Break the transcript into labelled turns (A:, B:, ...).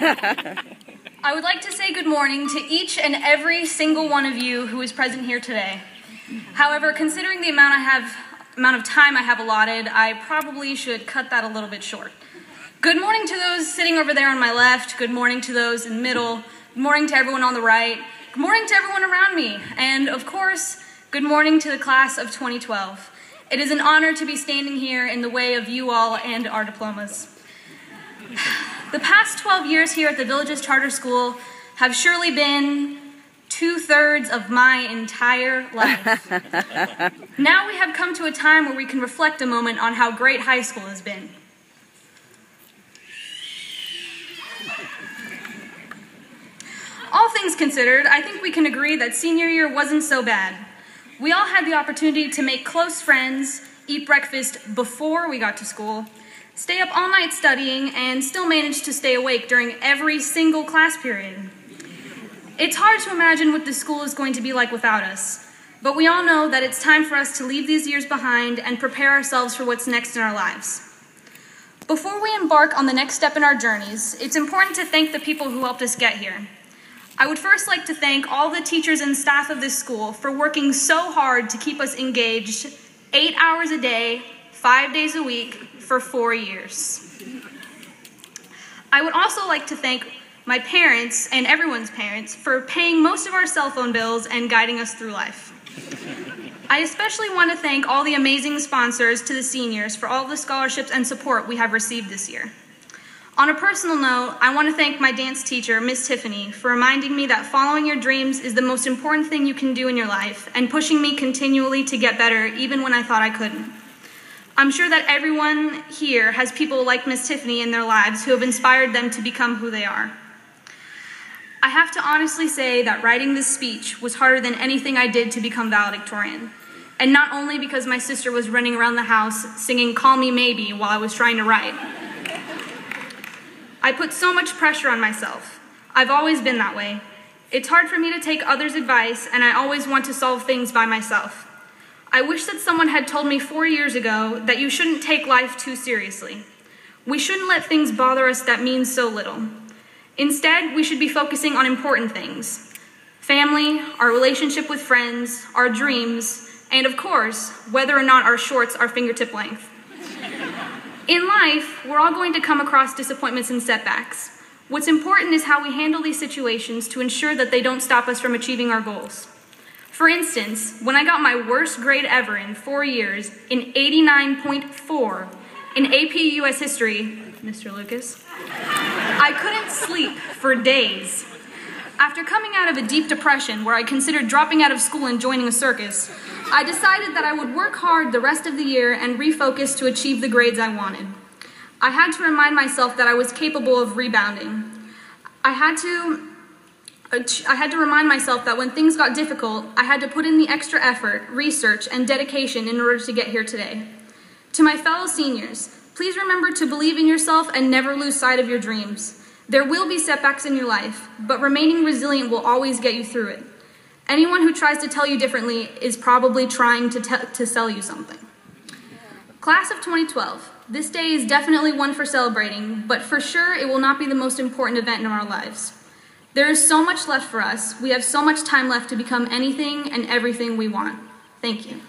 A: I would like to say good morning to each and every single one of you who is present here today. However, considering the amount of time I have allotted, I probably should cut that a little bit short. Good morning to those sitting over there on my left. Good morning to those in the middle. Good morning to everyone on the right. Good morning to everyone around me. And of course, good morning to the class of 2012. It is an honor to be standing here in the way of you all and our diplomas. The past 12 years here at the Villages Charter School have surely been 2/3 of my entire life. Now we have come to a time where we can reflect a moment on how great high school has been. All things considered, I think we can agree that senior year wasn't so bad. We all had the opportunity to make close friends, eat breakfast before we got to school, stay up all night studying, and still manage to stay awake during every single class period. It's hard to imagine what this school is going to be like without us, but we all know that it's time for us to leave these years behind and prepare ourselves for what's next in our lives. Before we embark on the next step in our journeys, it's important to thank the people who helped us get here. I would first like to thank all the teachers and staff of this school for working so hard to keep us engaged 8 hours a day, 5 days a week, for 4 years. I would also like to thank my parents and everyone's parents for paying most of our cell phone bills and guiding us through life. I especially want to thank all the amazing sponsors to the seniors for all the scholarships and support we have received this year. On a personal note, I want to thank my dance teacher, Miss Tiffany, for reminding me that following your dreams is the most important thing you can do in your life and pushing me continually to get better even when I thought I couldn't. I'm sure that everyone here has people like Miss Tiffany in their lives who have inspired them to become who they are. I have to honestly say that writing this speech was harder than anything I did to become valedictorian. And not only because my sister was running around the house singing "Call Me Maybe" while I was trying to write. I put so much pressure on myself. I've always been that way. It's hard for me to take others' advice, and I always want to solve things by myself. I wish that someone had told me 4 years ago that you shouldn't take life too seriously. We shouldn't let things bother us that mean so little. Instead, we should be focusing on important things: family, our relationship with friends, our dreams, and of course, whether or not our shorts are fingertip length. In life, we're all going to come across disappointments and setbacks. What's important is how we handle these situations to ensure that they don't stop us from achieving our goals. For instance, when I got my worst grade ever in 4 years, in 89.4 in AP US History, Mr. Lucas, I couldn't sleep for days. After coming out of a deep depression where I considered dropping out of school and joining a circus, I decided that I would work hard the rest of the year and refocus to achieve the grades I wanted. I had to remind myself that I was capable of rebounding. I had to remind myself that when things got difficult, I had to put in the extra effort, research, and dedication in order to get here today. To my fellow seniors, please remember to believe in yourself and never lose sight of your dreams. There will be setbacks in your life, but remaining resilient will always get you through it. Anyone who tries to tell you differently is probably trying to sell you something. Class of 2012, this day is definitely one for celebrating, but for sure it will not be the most important event in our lives. There is so much left for us. We have so much time left to become anything and everything we want. Thank you.